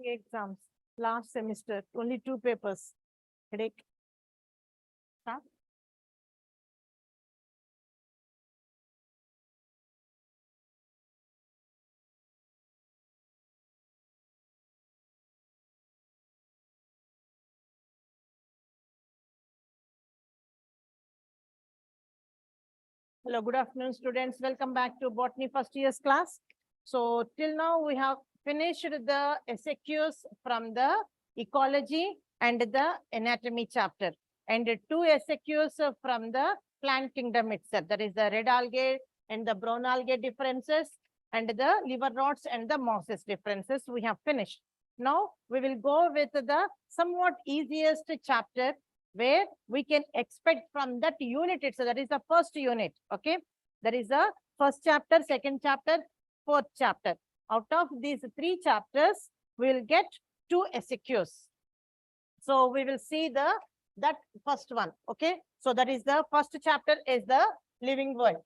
Exams last semester, only 2 papers. Headache. Huh? Hello, good afternoon, students. Welcome back to Botany first year's class. So till now we have finished the SAQs from the ecology and the anatomy chapter, and 2 SAQs from the plant kingdom itself. That is the red algae and the brown algae differences, and the liver rots and the mosses differences we have finished. Now we will go with the somewhat easiest chapter, where we can expect from that unit itself. That is the first unit. Okay, that is the first chapter, second chapter, fourth chapter. Out of these 3 chapters, we will get 2 SAQs. So we will see that first one. Okay, so that is the first chapter is the living world,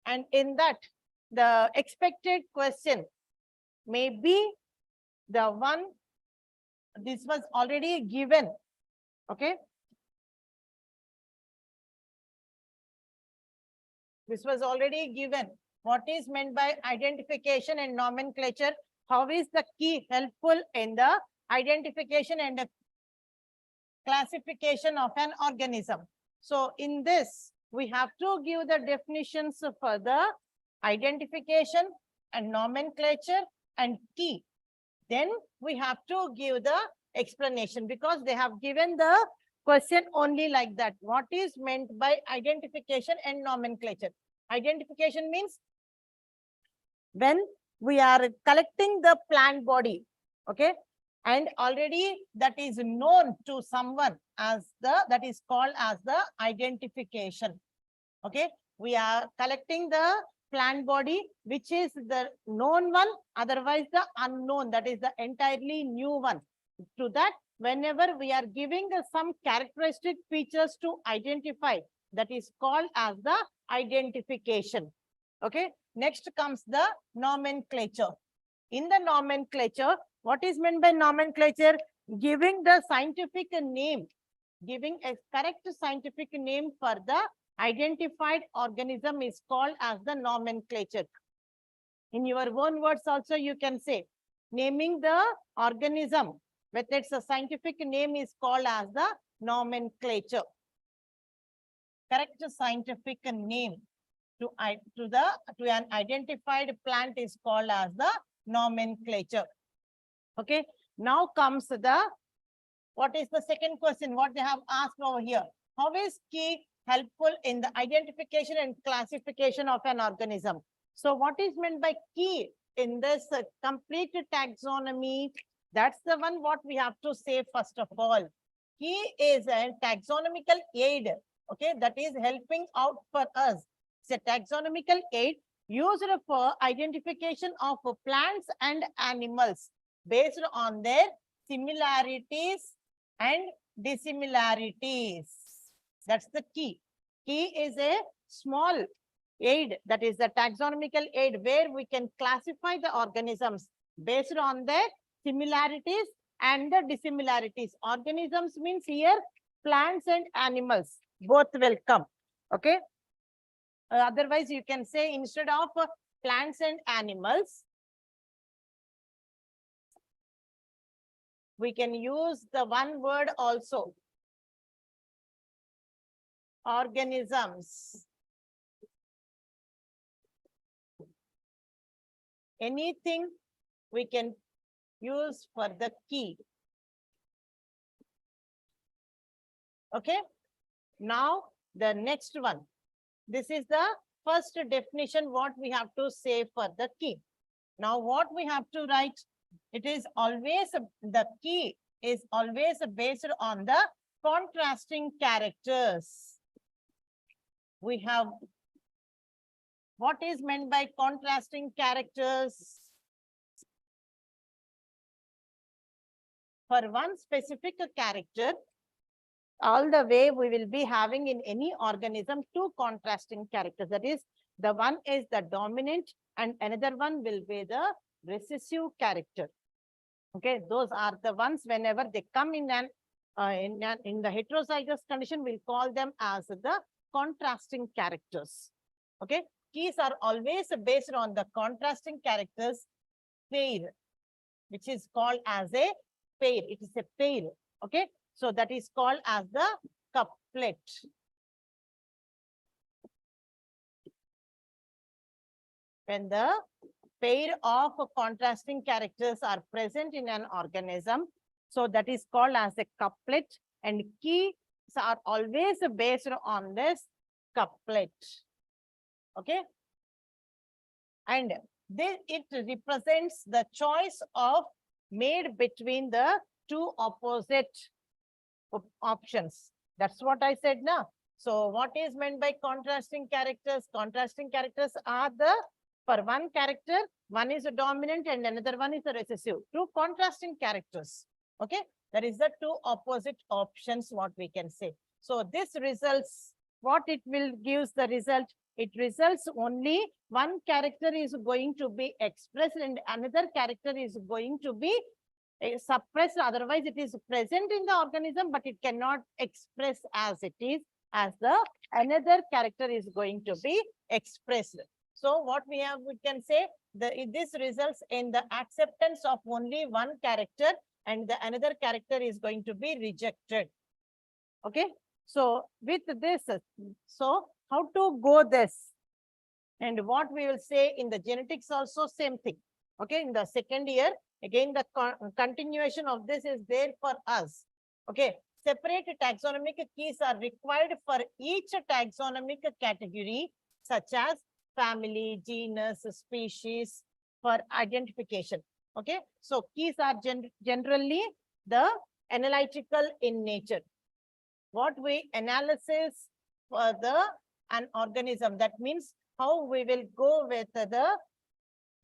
and in that the expected question may be the one. This was already given. Okay, this was already given. What is meant by identification and nomenclature? How is the key helpful in the identification and the classification of an organism? So in this, we have to give the definitions for the identification and nomenclature and key. Then we have to give the explanation, because they have given the question only like that. What is meant by identification and nomenclature? Identification means when we are collecting the plant body, okay, and already that is known to someone as that is called as the identification. Okay, we are collecting the plant body which is the known one, otherwise the unknown, that is the entirely new one. To that, whenever we are giving some characteristic features to identify, that is called as the identification. Okay, next comes the nomenclature. In the nomenclature, what is meant by nomenclature? Giving the scientific name, giving a correct scientific name for the identified organism is called as the nomenclature. In your own words also you can say, naming the organism with its scientific name is called as the nomenclature. Correct scientific name to an identified plant is called as the nomenclature. Okay, now comes the, what is the second question what they have asked over here? How is key helpful in the identification and classification of an organism? So what is meant by key in this complete taxonomy? That's the one what we have to say first of all. Key is a taxonomical aid, okay, that is helping out for us. It's a taxonomical aid used for identification of plants and animals based on their similarities and dissimilarities. That's the key. Key is a small aid, that is the taxonomical aid, where we can classify the organisms based on their similarities and the dissimilarities. Organisms means here plants and animals, both will come. Okay. Otherwise, you can say instead of plants and animals, we can use the one word also, organisms. Anything we can use for the key. Okay. Now the next one. This is the first definition what we have to say for the key. Now what we have to write? It is always, the key is always based on the contrasting characters. We have, what is meant by contrasting characters? For one specific character, all the way we will be having in any organism 2 contrasting characters. That is, the one is the dominant and another one will be the recessive character. Okay, those are the ones whenever they come in in the heterozygous condition, we'll call them as the contrasting characters. Okay, keys are always based on the contrasting characters pair, which is called as a pair. It is a pair. Okay, so that is called as the couplet. When the pair of contrasting characters are present in an organism, so that is called as a couplet, and keys are always based on this couplet. Okay, and it represents the choice of made between the two opposite options. That's what I said now. So what is meant by contrasting characters? Contrasting characters are the, for one character, one is a dominant and another one is a recessive. Two contrasting characters. Okay, that is the two opposite options, what we can say. So this results, what it will gives the result? It results only one character is going to be expressed and another character is going to be suppressed. Otherwise, it is present in the organism, but it cannot express as it is, as the another character is going to be expressed. So what we can say, this results in the acceptance of only one character and the another character is going to be rejected. Okay. So with this, so how to go this? And what we will say in the genetics also same thing. Okay. In the second year, again, the continuation of this is there for us. Okay. Separate taxonomic keys are required for each taxonomic category, such as family, genus, species, for identification. Okay. So keys are generally the analytical in nature. What we analysis for an organism, that means how we will go with the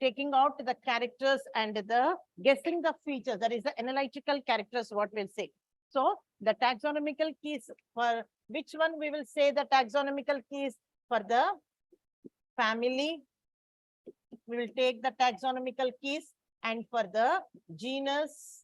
taking out the characters and the guessing the features. That is the analytical characters, what we'll say. So the taxonomical keys, for which one we will say the taxonomical keys? For the family, we will take the taxonomical keys, and for the genus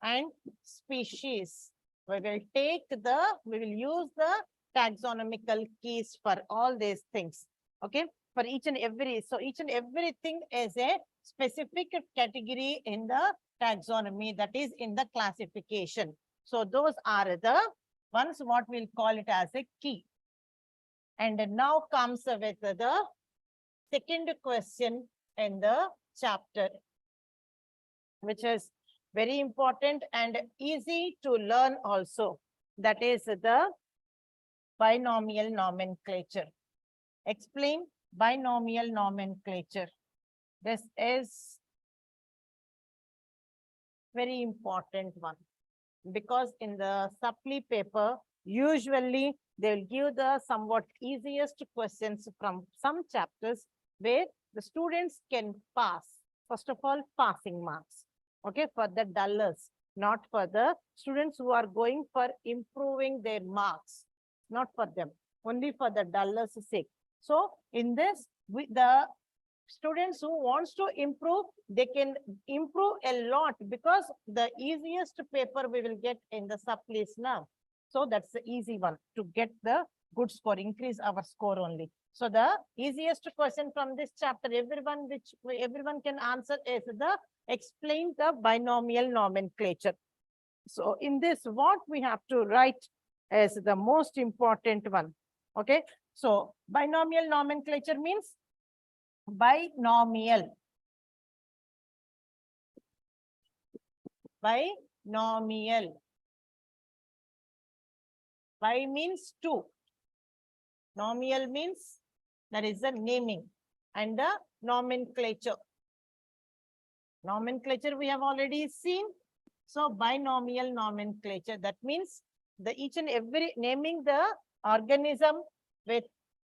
and species, we will use the taxonomical keys for all these things. Okay, for each and every, so each and everything is a specific category in the taxonomy, that is in the classification. So those are the ones what we'll call it as a key. And now comes with the second question in the chapter, which is very important and easy to learn also. That is the binomial nomenclature. Explain binomial nomenclature. This is very important one, because in the supply paper, usually they will give the somewhat easiest questions from some chapters where the students can pass. First of all, passing marks. Okay, for the dullers, not for the students who are going for improving their marks, not for them, only for the dullers' sake. So in this, the students who wants to improve, they can improve a lot, because the easiest paper we will get in the supplies now. So that's the easy one to get the good score, increase our score only. So the easiest question from this chapter, everyone can answer, is the explain the binomial nomenclature. So in this, what we have to write is the most important one. Okay. So binomial nomenclature means binomial. Binomial. Bi means two. Nomial means that is the naming, and the nomenclature. Nomenclature we have already seen. So binomial nomenclature, that means the each and every naming the organism with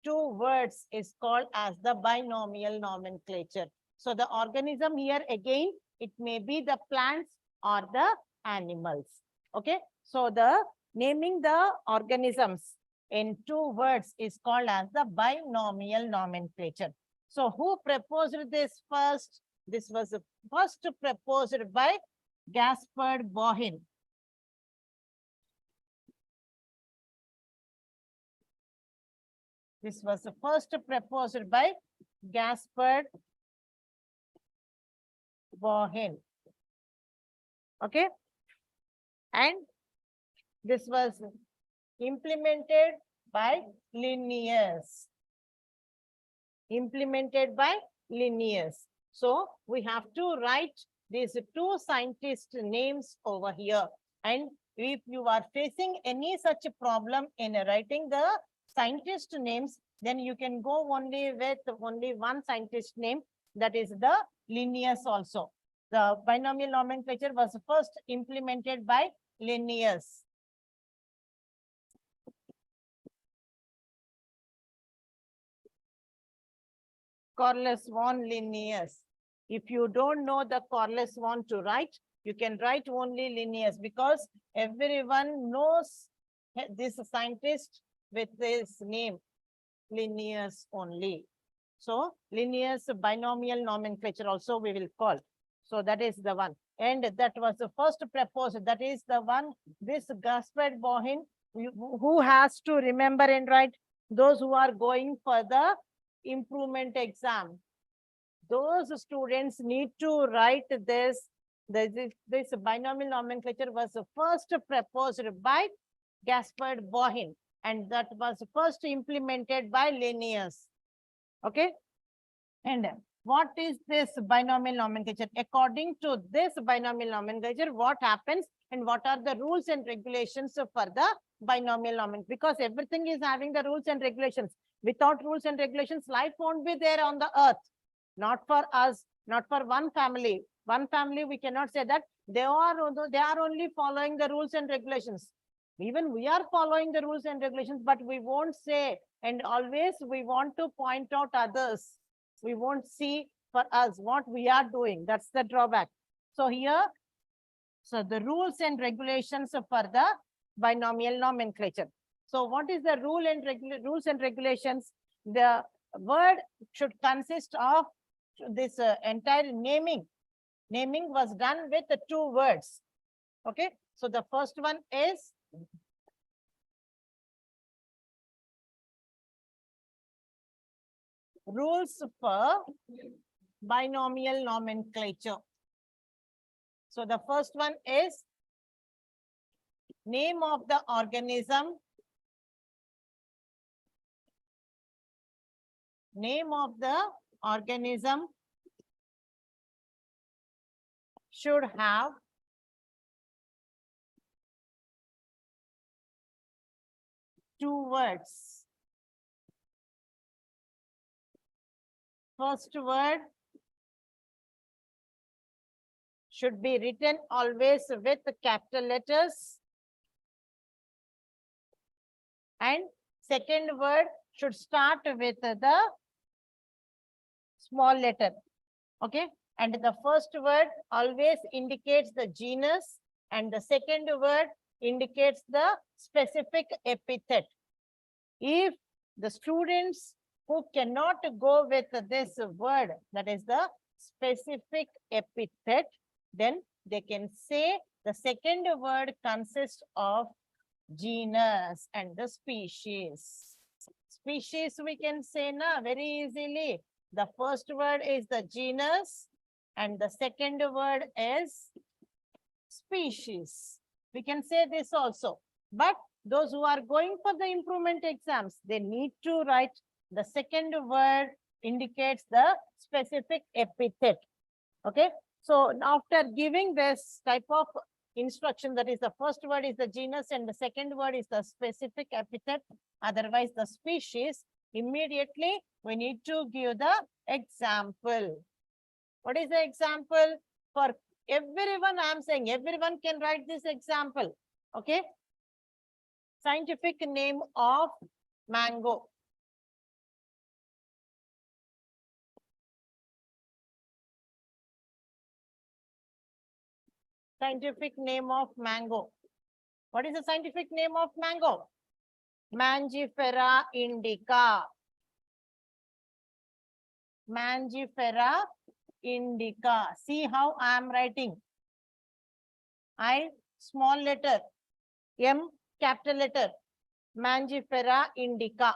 two words is called as the binomial nomenclature. So the organism here again, it may be the plants or the animals. Okay. So the naming the organisms in two words is called as the binomial nomenclature. So who proposed this first? This was first proposed by Gaspard Bohin. This was first proposed by Gaspard Bohin. Okay. And this was implemented by Linnaeus. Implemented by Linnaeus. So we have to write these two scientist names over here. And if you are facing any such problem in writing the scientist names, then you can go only with only one scientist name, that is the Linnaeus also. The binomial nomenclature was first implemented by Linnaeus. Corliss von Linnaeus. If you don't know the Corliss von to write, you can write only Linnaeus, because everyone knows this scientist with this name, Linnaeus only. So Linnaeus binomial nomenclature also we will call. So that is the one. And that was the first proposed. That is the one, this Gaspard Bohin, who has to remember and write, those who are going for the improvement exam. Those students need to write this. This binomial nomenclature was first proposed by Gaspard Bohin, and that was first implemented by Linnaeus. Okay. And what is this binomial nomenclature? According to this binomial nomenclature, what happens and what are the rules and regulations for the binomial nomenclature? Because everything is having the rules and regulations. Without rules and regulations, life won't be there on the earth. Not for us, not for one family. One family, we cannot say that they are only following the rules and regulations. Even we are following the rules and regulations, but we won't say, and always we want to point out others. We won't see for us what we are doing. That's the drawback. So here, so the rules and regulations for the binomial nomenclature. So what is the rules and regulations? The word should consist of this entire naming. Naming was done with the two words. Okay. So the first one is rules for binomial nomenclature. So the first one is name of the organism. Name of the organism should have two words. First word should be written always with capital letters. And second word should start with the small letter. Okay. And the first word always indicates the genus, and the second word indicates the specific epithet. If the students who cannot go with this word, that is the specific epithet, then they can say the second word consists of genus and the species. Species we can say na very easily. The first word is the genus and the second word is species. We can say this also. But those who are going for the improvement exams, they need to write the second word indicates the specific epithet. Okay. So after giving this type of instruction, that is the first word is the genus and the second word is the specific epithet, otherwise the species, immediately we need to give the example. What is the example? For everyone, I am saying everyone can write this example. Okay. Scientific name of mango. Scientific name of mango. What is the scientific name of mango? Mangifera indica. Mangifera indica. See how I am writing. I small letter, M capital letter, Mangifera indica.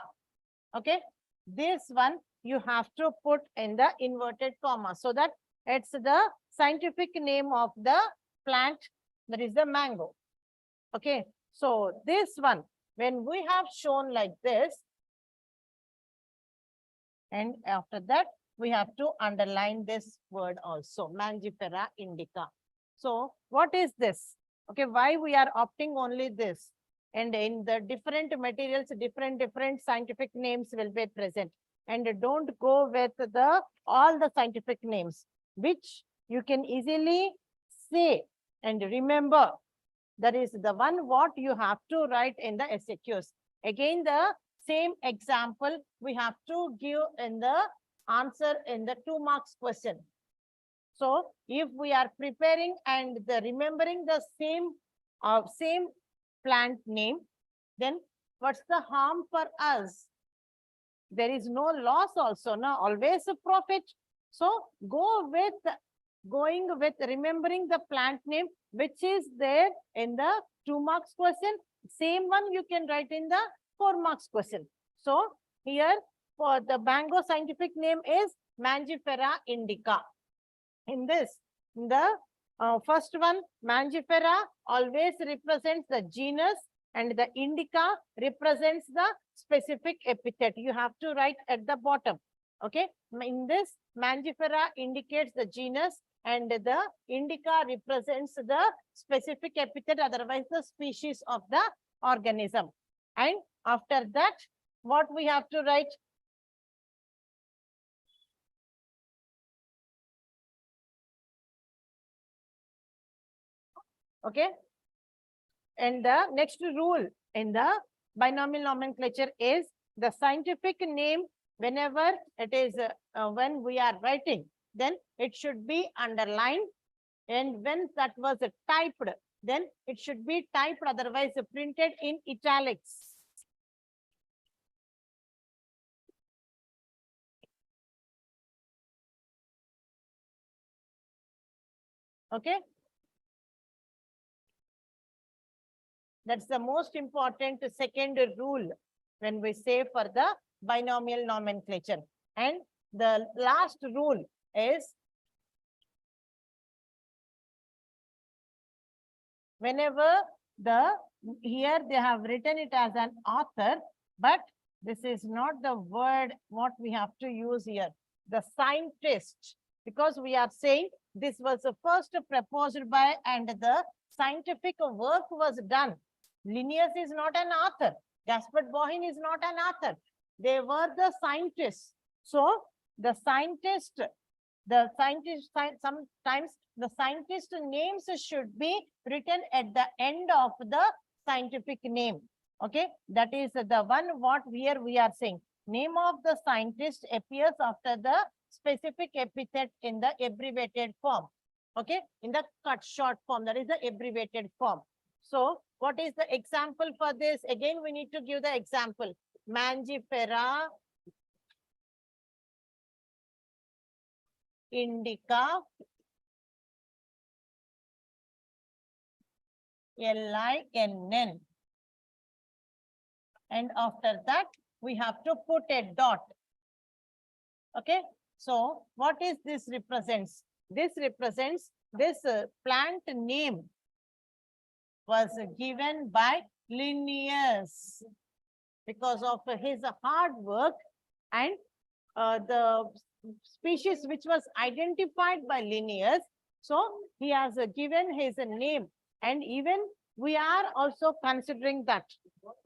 Okay. This one you have to put in the inverted comma so that it's the scientific name of the plant, that is the mango. Okay. So this one, when we have shown like this, and after that, we have to underline this word also, Mangifera indica. So what is this? Okay, why we are opting only this? And in the different materials, different scientific names will be present. And don't go with all the scientific names, which you can easily say and remember. That is the one what you have to write in the SAQs. Again, the same example we have to give in the answer in the 2 marks question. So if we are preparing and remembering the same plant name, then what's the harm for us? There is no loss also, no, always a profit. So going with remembering the plant name, which is there in the 2 marks question. Same one you can write in the 4 marks question. So here for the mango scientific name is Mangifera indica. In this, the first one, Mangifera always represents the genus and the indica represents the specific epithet. You have to write at the bottom. Okay. In this, Mangifera indicates the genus and the indica represents the specific epithet, otherwise the species of the organism. And after that, what we have to write? Okay. And the next rule in the binomial nomenclature is the scientific name, whenever it is, when we are writing, then it should be underlined. And when that was typed, then it should be typed, otherwise printed in italics. Okay. That's the most important second rule when we say for the binomial nomenclature. And the last rule is whenever here they have written it as an author, but this is not the word what we have to use here. The scientist, because we are saying this was the first proposed by and the scientific work was done. Linnaeus is not an author. Gaspard Bohin is not an author. They were the scientists. So the scientist, sometimes the scientist names should be written at the end of the scientific name. Okay, that is the one what here we are saying. Name of the scientist appears after the specific epithet in the abbreviated form. Okay, in the cut short form, that is the abbreviated form. So what is the example for this? Again, we need to give the example. Mangifera indica LINN. And after that, we have to put a dot. Okay. So what is this represents? This represents this plant name was given by Linnaeus because of his hard work, and the species which was identified by Linnaeus. So he has given his name, and even we are also considering that.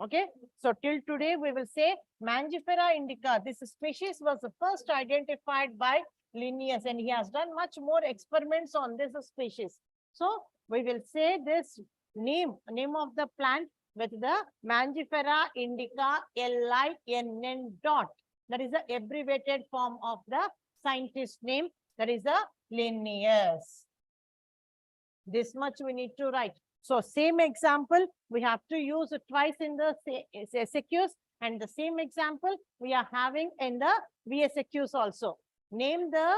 Okay. So till today, we will say Mangifera indica. This species was first identified by Linnaeus, and he has done much more experiments on this species. So we will say this name of the plant with the Mangifera indica LINN dot. That is the abbreviated form of the scientist name. That is the Linnaeus. This much we need to write. So same example we have to use twice in the SAQs, and the same example we are having in the VSAQs also. Name the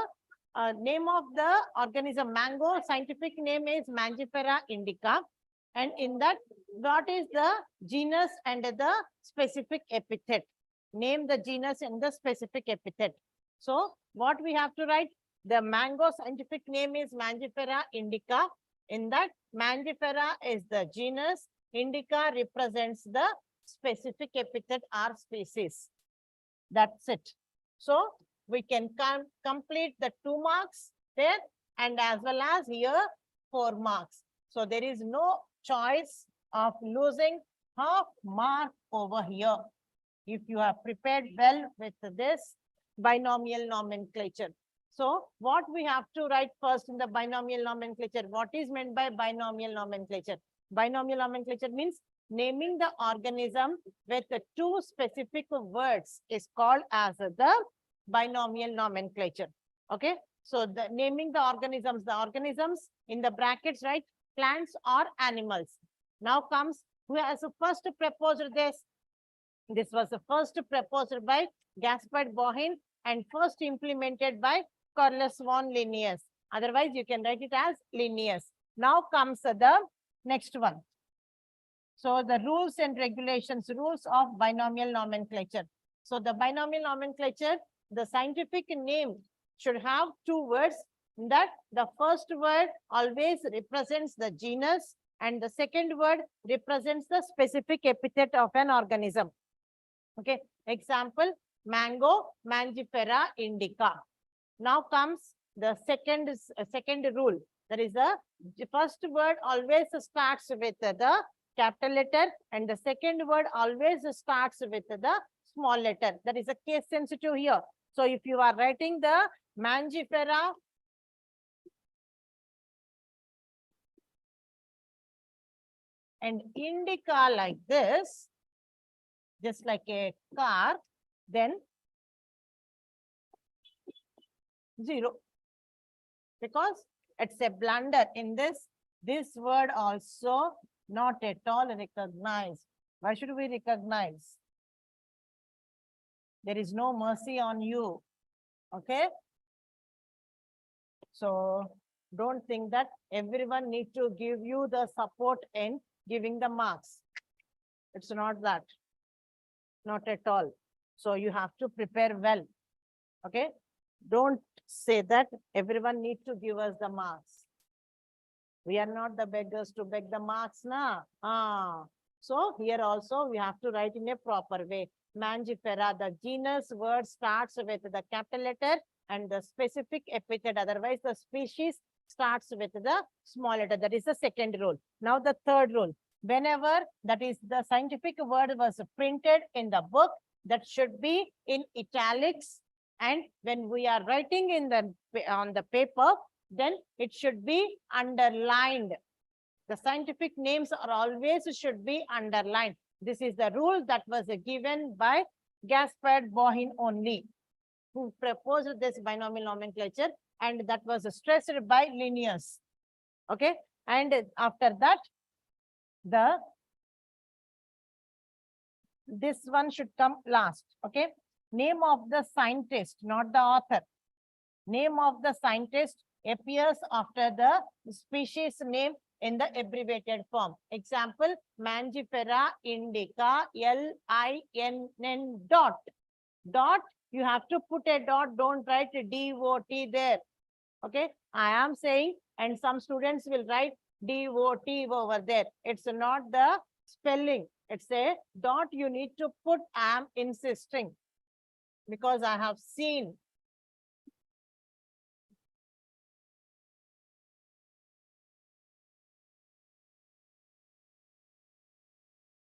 name of the organism mango, scientific name is Mangifera indica. And in that, what is the genus and the specific epithet? Name the genus and the specific epithet. So what we have to write? The mango scientific name is Mangifera indica. In that, Mangifera is the genus, indica represents the specific epithet or species. That's it. So we can complete the 2 marks there, and as well as here 4 marks. So there is no choice of losing half mark over here if you have prepared well with this binomial nomenclature. So what we have to write first in the binomial nomenclature? What is meant by binomial nomenclature? Binomial nomenclature means naming the organism with the 2 specific words is called as the binomial nomenclature. Okay. So the naming the organisms in the brackets, right? Plants or animals. Now comes who has first proposed this. This was the first proposed by Gaspard Bohin and first implemented by Carolus von Linnaeus. Otherwise, you can write it as Linnaeus. Now comes the next one. So the rules and regulations, rules of binomial nomenclature. So the binomial nomenclature, the scientific name should have 2 words. That the first word always represents the genus and the second word represents the specific epithet of an organism. Okay. Example, mango, Mangifera indica. Now comes the second rule. That is the first word always starts with the capital letter and the second word always starts with the small letter. That is a case sensitive here. So if you are writing the Mangifera and indica like this, just like a car, then 0. Because it's a blunder in this word also not at all recognized. Why should we recognize? There is no mercy on you. Okay. So don't think that everyone needs to give you the support in giving the marks. It's not that. Not at all. So you have to prepare well. Okay. Don't say that everyone needs to give us the marks. We are not the beggars to beg the marks, na. So here also we have to write in a proper way. Mangifera, the genus word starts with the capital letter and the specific epithet. Otherwise, the species starts with the small letter. That is the second rule. Now the third rule. Whenever that is the scientific word was printed in the book, that should be in italics. And when we are writing on the paper, then it should be underlined. The scientific names are always should be underlined. This is the rule that was given by Gaspard Bohin only, who proposed this binomial nomenclature, and that was stressed by Linnaeus. Okay. And after that, this one should come last. Okay. Name of the scientist, not the author. Name of the scientist appears after the species name in the abbreviated form. Example, Mangifera indica, LINN dot. Dot, you have to put a dot, don't write DOT there. Okay, I am saying, and some students will write DOT over there. It's not the spelling. It's a dot you need to put, I am insisting, because I have seen.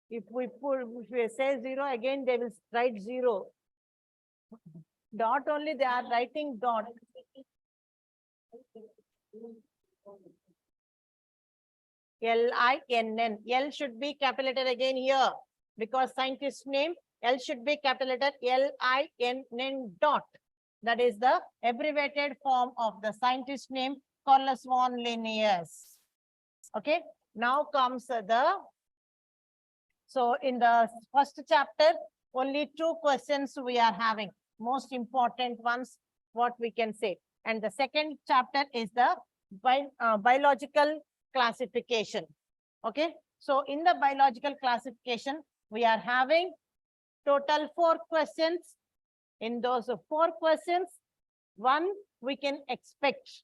If we say 0, again they will write 0. Dot only, they are writing dot. LINN. L should be capital letter again here, because scientist name, L should be capital letter LINN dot. That is the abbreviated form of the scientist name, Carolus von Linnaeus. Okay. Now comes so in the first chapter, only 2 questions we are having. Most important ones, what we can say. And the second chapter is the biological classification. Okay. So in the biological classification, we are having total 4 questions. In those 4 questions, one we can expect.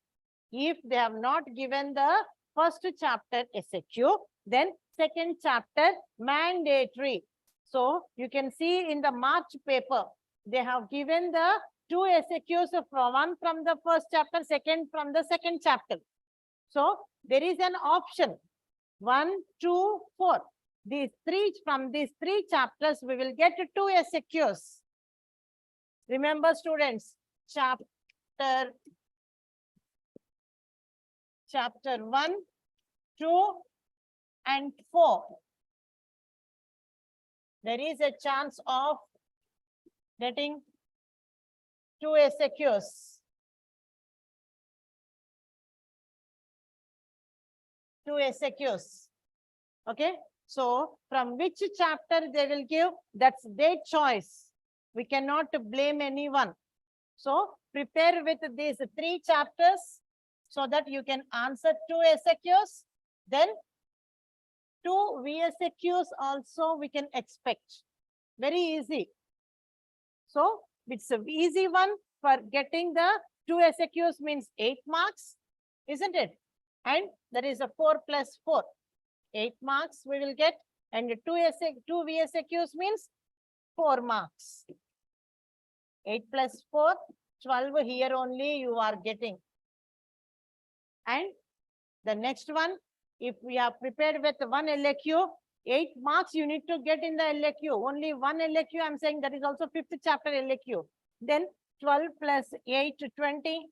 If they have not given the first chapter SAQ, then second chapter mandatory. So you can see in the March paper, they have given the 2 SAQs, one from the first chapter, second from the second chapter. So there is an option 1, 2, 4. From these 3 chapters, we will get 2 SAQs. Remember, students, chapter 1, 2, and 4. There is a chance of getting 2 SAQs. 2 SAQs. Okay. So from which chapter they will give, that's their choice. We cannot blame anyone. So prepare with these 3 chapters so that you can answer 2 SAQs. Then 2 VSAQs also we can expect. Very easy. So it's an easy one for getting the 2 SAQs means 8 marks, isn't it? And there is a 4 plus 4. 8 marks we will get, and 2 VSAQs means 4 marks. 8 plus 4, 12 here only you are getting. And the next one, if we are prepared with 1 LAQ, 8 marks you need to get in the LAQ. Only 1 LAQ, I'm saying that is also 5th chapter LAQ. Then 12 plus 8, 20.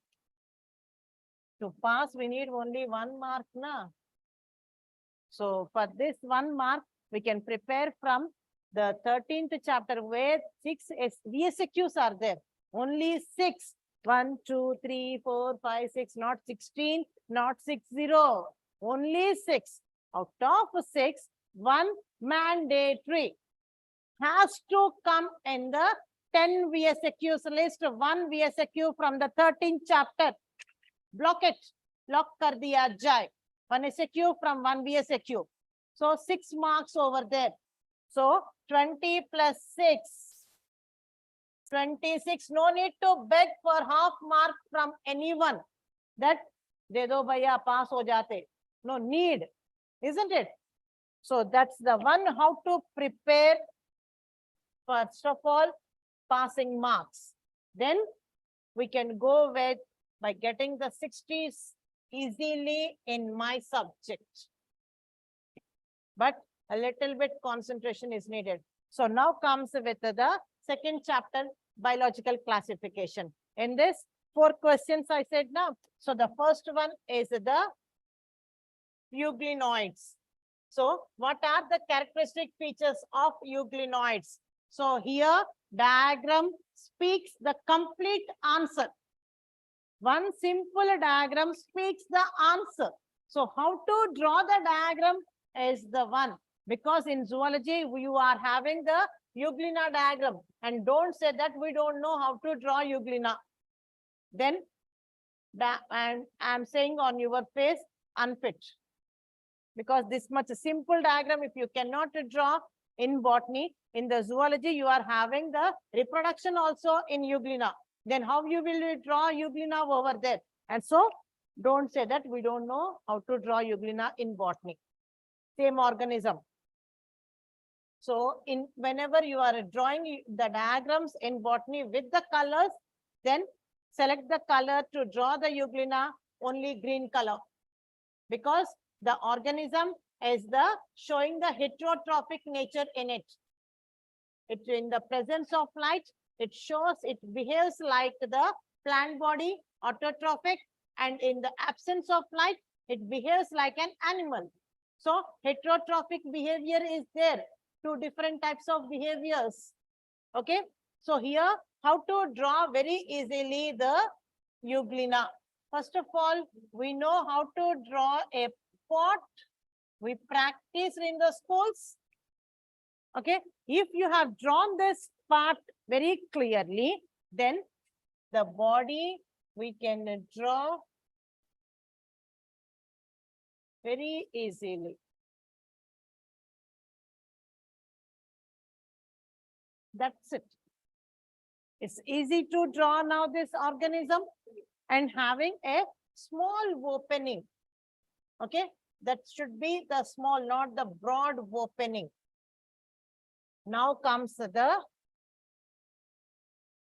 To pass, we need only 1 mark, na? So for this 1 mark, we can prepare from the 13th chapter where 6 VSAQs are there. Only 6. 1, 2, 3, 4, 5, 6, not 16, not 60. Only 6. Out of 6, 1 mandatory has to come in the 10 VSAQs list. 1 VSAQ from the 13th chapter. Block it. Lock kar diya jai. 1 SAQ from 1 VSAQ. So 6 marks over there. So 20 plus 6. 26. No need to beg for half mark from anyone. That de do bhaiya pass ho jate. No need, isn't it? So that's the one how to prepare. First of all, passing marks. Then we can go with by getting the 60s easily in my subject. But a little bit concentration is needed. So now comes with the second chapter, biological classification. In this, 4 questions I said now. So the first one is the euglenoids. So what are the characteristic features of euglenoids? So here diagram speaks the complete answer. One simple diagram speaks the answer. So how to draw the diagram is the one. Because in zoology, you are having the euglena diagram. And don't say that we don't know how to draw euglena. Then, and I'm saying on your face, unfit. Because this much simple diagram, if you cannot draw in botany, in the zoology, you are having the reproduction also in euglena. Then how you will draw euglena over there? And so, don't say that we don't know how to draw euglena in botany. Same organism. So, whenever you are drawing the diagrams in botany with the colors, then select the color to draw the euglena, only green color. Because the organism is showing the heterotrophic nature in it. It's in the presence of light, it shows, it behaves like the plant body, autotrophic, and in the absence of light, it behaves like an animal. So heterotrophic behavior is there. 2 different types of behaviors. Okay. So here, how to draw very easily the euglena. First of all, we know how to draw a pot. We practice in the schools. Okay. If you have drawn this part very clearly, then the body we can draw very easily. That's it. It's easy to draw now this organism and having a small opening. Okay, that should be the small, not the broad opening. Now comes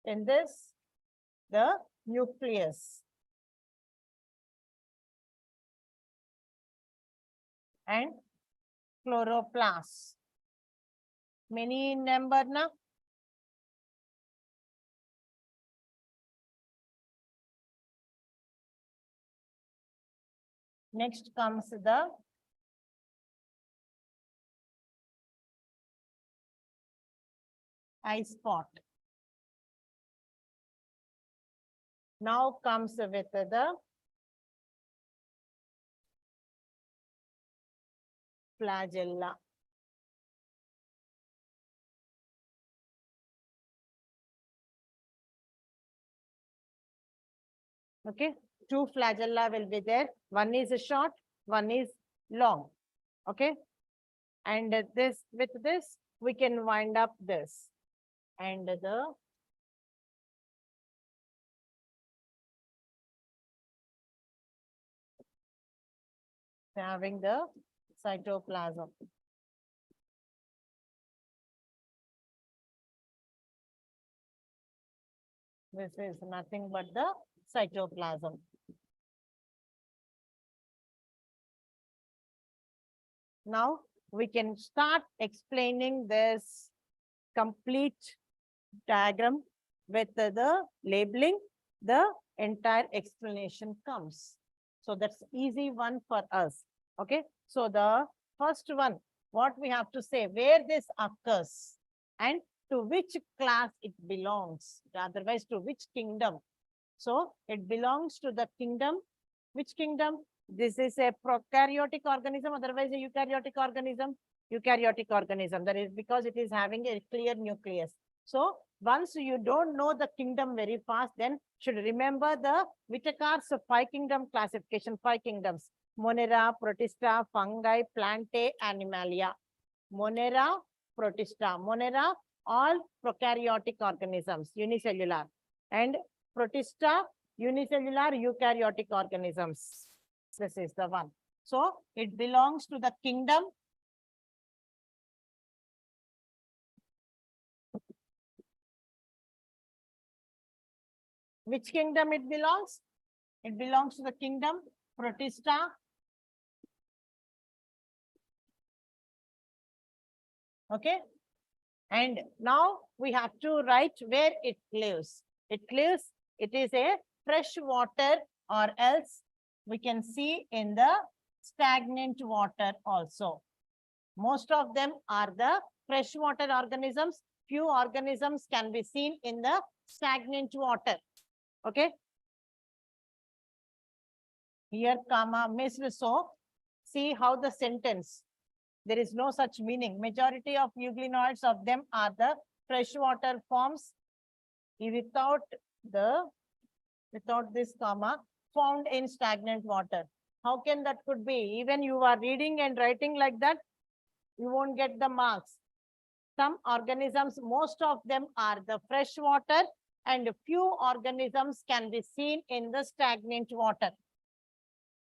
in this, the nucleus. And chloroplast. Many in number now. Next comes the eye spot. Now comes with the flagella. Okay, two flagella will be there. One is short, one is long. Okay, and this with this we can wind up this, and the having the cytoplasm. This is nothing but the cytoplasm. Now we can start explaining this complete diagram with the labeling. The entire explanation comes. So that's easy one for us. Okay. So the first one, what we have to say, where this occurs and to which class it belongs, otherwise to which kingdom. So it belongs to the kingdom. Which kingdom? This is a prokaryotic organism, otherwise a eukaryotic organism. Eukaryotic organism, that is because it is having a clear nucleus. So once you don't know the kingdom very fast, then should remember the Whitaker's 5 kingdom classification, 5 kingdoms. Monera, Protista, fungi, plantae, animalia. Monera, Protista. Monera, all prokaryotic organisms, unicellular. And Protista, unicellular eukaryotic organisms. This is the one. So it belongs to the kingdom. Which kingdom it belongs? It belongs to the kingdom Protista. Okay. And now we have to write where it lives. It is a fresh water, or else we can see in the stagnant water also. Most of them are the freshwater organisms. Few organisms can be seen in the stagnant water. Okay. Here, comma, missed. So see how the sentence, there is no such meaning. Majority of euglenoids of them are the freshwater forms without this comma, found in stagnant water. How can that could be? Even you are reading and writing like that, you won't get the marks. Some organisms, most of them are the freshwater, and few organisms can be seen in the stagnant water.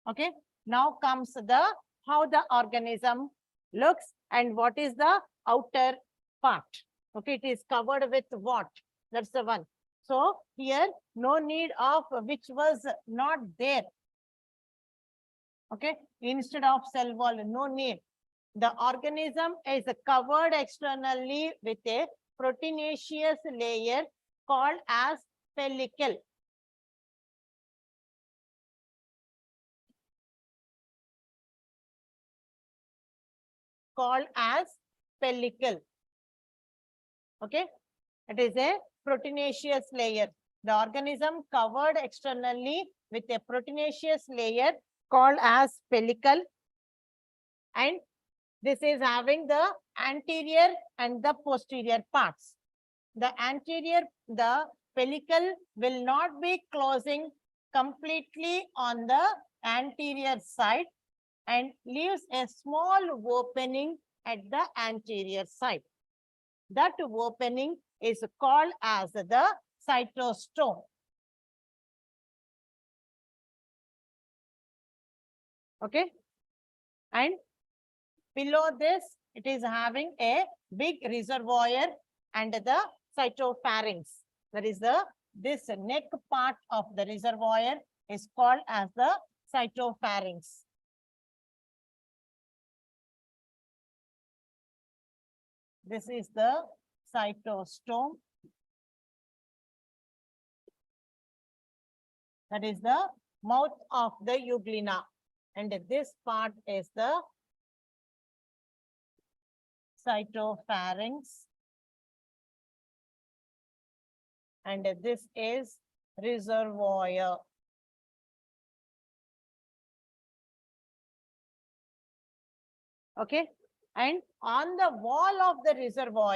Okay. Now comes the how the organism looks and what is the outer part. Okay, it is covered with what? That's the one. So here, no need of which was not there. Okay, instead of cell wall, no need. The organism is covered externally with a proteinaceous layer called as pellicle. Called as pellicle. Okay, it is a proteinaceous layer. The organism covered externally with a proteinaceous layer called as pellicle, and this is having the anterior and the posterior parts. The anterior, the pellicle will not be closing completely on the anterior side and leaves a small opening at the anterior side. That opening is called as the cytostome. Okay. And below this, it is having a big reservoir and the cytopharynx. That is this neck part of the reservoir is called as the cytopharynx. This is the cytostome. That is the mouth of the euglena. And this part is the cytopharynx. And this is reservoir. Okay. And on the wall of the reservoir,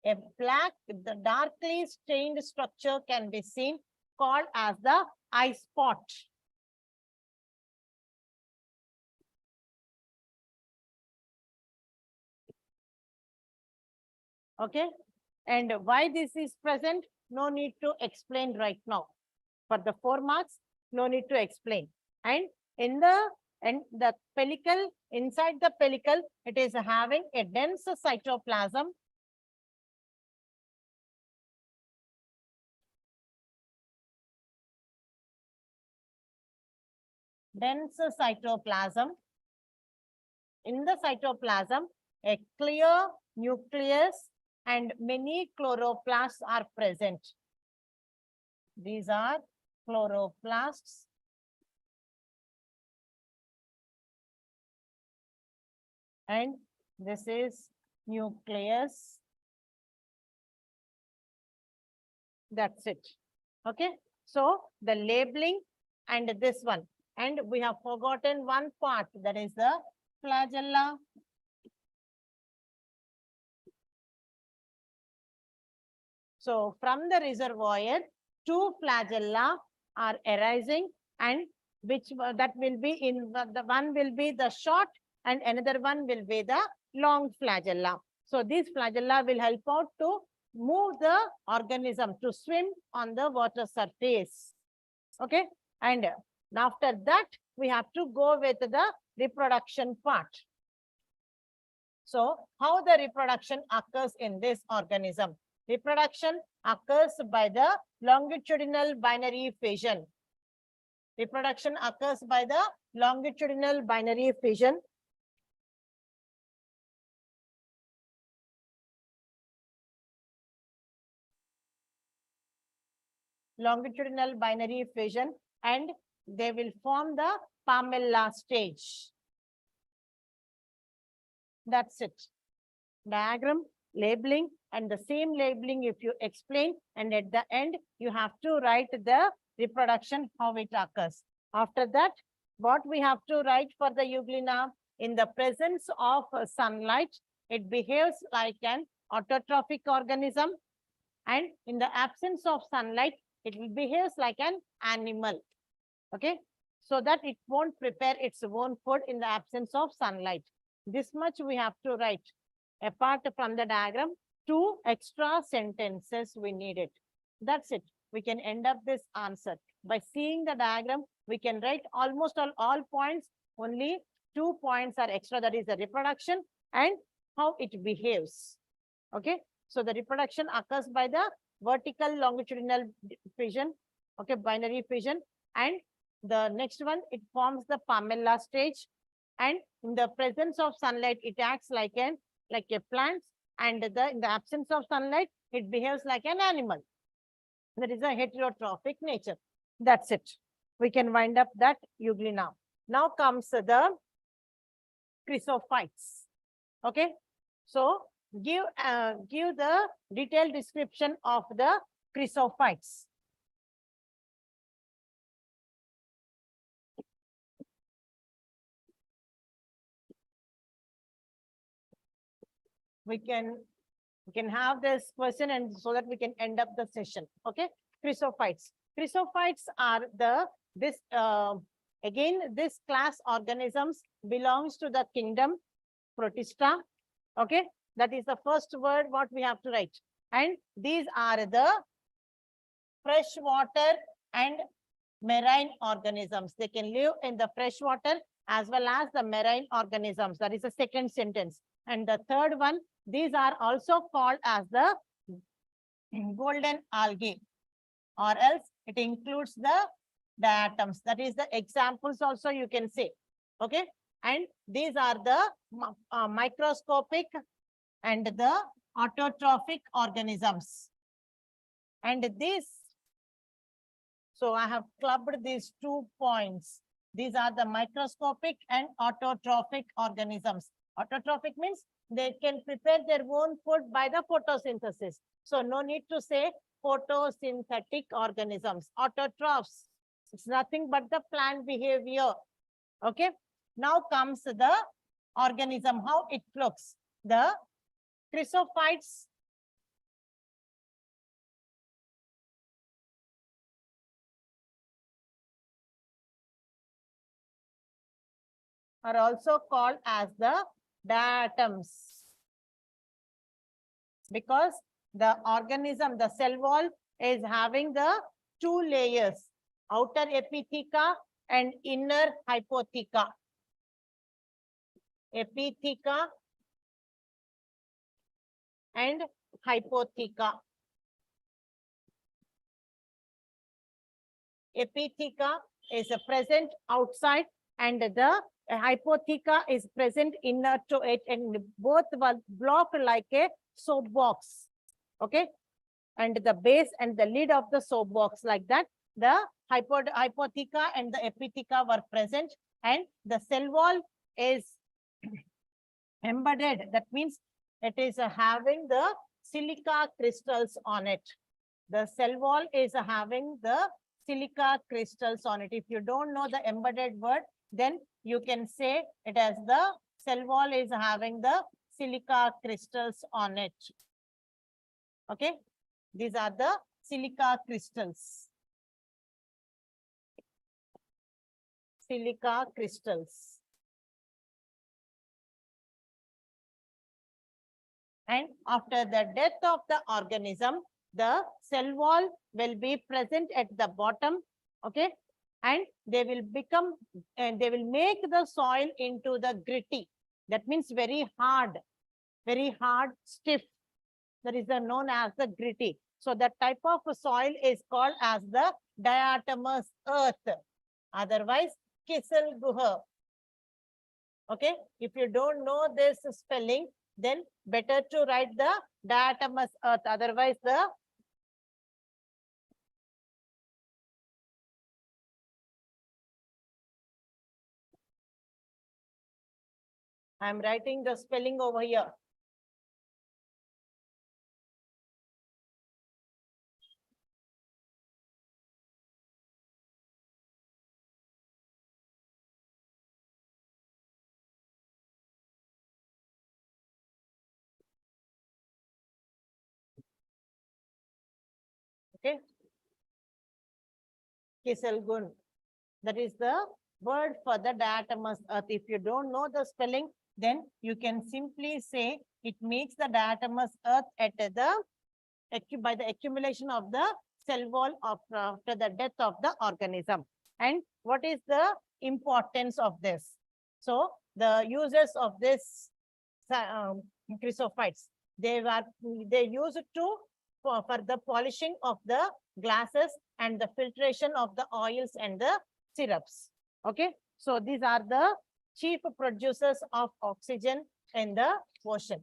a black, the darkly stained structure can be seen called as the eye spot. Okay. And why this is present, no need to explain right now. For the 4 marks, no need to explain. And in the pellicle, inside the pellicle, it is having a dense cytoplasm. Dense cytoplasm. In the cytoplasm, a clear nucleus and many chloroplasts are present. These are chloroplasts. And this is nucleus. That's it. Okay. So the labeling and this one. And we have forgotten one part, that is the flagella. So from the reservoir, 2 flagella are arising, and which that will be in the one will be the short and another one will be the long flagella. So these flagella will help out to move the organism to swim on the water surface. Okay. And after that, we have to go with the reproduction part. So how the reproduction occurs in this organism? Reproduction occurs by the longitudinal binary fission. Reproduction occurs by the longitudinal binary fission. Longitudinal binary fission, and they will form the pamella stage. That's it. Diagram, labeling, and the same labeling if you explain, and at the end you have to write the reproduction, how it occurs. After that, what we have to write for the euglena, in the presence of sunlight, it behaves like an autotrophic organism, and in the absence of sunlight, it behaves like an animal. Okay, so that it won't prepare its own food in the absence of sunlight. This much we have to write. Apart from the diagram, 2 extra sentences we needed. That's it. We can end up this answer. By seeing the diagram, we can write almost all points. Only 2 points are extra, that is the reproduction and how it behaves. Okay, so the reproduction occurs by the vertical longitudinal fission, okay, binary fission, and the next one, it forms the pamella stage, and in the presence of sunlight, it acts like a plant, and in the absence of sunlight, it behaves like an animal. That is a heterotrophic nature. That's it. We can wind up that euglena. Now comes the chrysophytes. Okay, so give the detailed description of the chrysophytes. We can have this question, and so that we can end up the session. Okay, chrysophytes. Chrysophytes are again, this class organisms belongs to the kingdom Protista. Okay, that is the first word what we have to write. And these are the freshwater and marine organisms. They can live in the freshwater as well as the marine organisms. That is the second sentence. And the third one, these are also called as the golden algae, or else it includes the diatoms. That is the examples also you can say. Okay. And these are the microscopic and the autotrophic organisms. And this, so I have clubbed these 2 points. These are the microscopic and autotrophic organisms. Autotrophic means they can prepare their own food by the photosynthesis. So no need to say photosynthetic organisms. Autotrophs, it's nothing but the plant behavior. Okay. Now comes the organism, how it looks. The chrysophytes are also called as the diatoms, because the organism, the cell wall is having the 2 layers, outer epitheca and inner hypotheca. Epitheca and hypotheca. Epitheca is present outside and the hypotheca is present inner to it, and both were blocked like a soap box. Okay. And the base and the lid of the soap box, like that, the hypotheca and the epitheca were present, and the cell wall is embedded. That means it is having the silica crystals on it. The cell wall is having the silica crystals on it. If you don't know the embedded word, then you can say it as the cell wall is having the silica crystals on it. Okay. These are the silica crystals. Silica crystals. And after the death of the organism, the cell wall will be present at the bottom. Okay. And they will become, and they will make the soil into the gritty. That means very hard, stiff. That is known as the gritty. So that type of soil is called as the diatomous earth, otherwise Kisel Guha. Okay. If you don't know this spelling, then better to write the diatomous earth, otherwise the I am writing the spelling over here. Okay. Kiselgun. That is the word for the diatomous earth. If you don't know the spelling, then you can simply say it makes the diatomous earth at by the accumulation of the cell wall after the death of the organism. And what is the importance of this? So the uses of this chrysophytes, they use it for the polishing of the glasses and the filtration of the oils and the syrups. Okay, so these are the chief producers of oxygen in the ocean.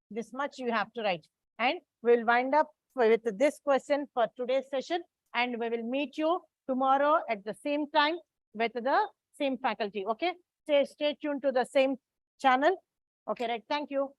This much you have to write. And we'll wind up with this question for today's session, and we will meet you tomorrow at the same time with the same faculty. Okay, stay tuned to the same channel. Okay, right. Thank you.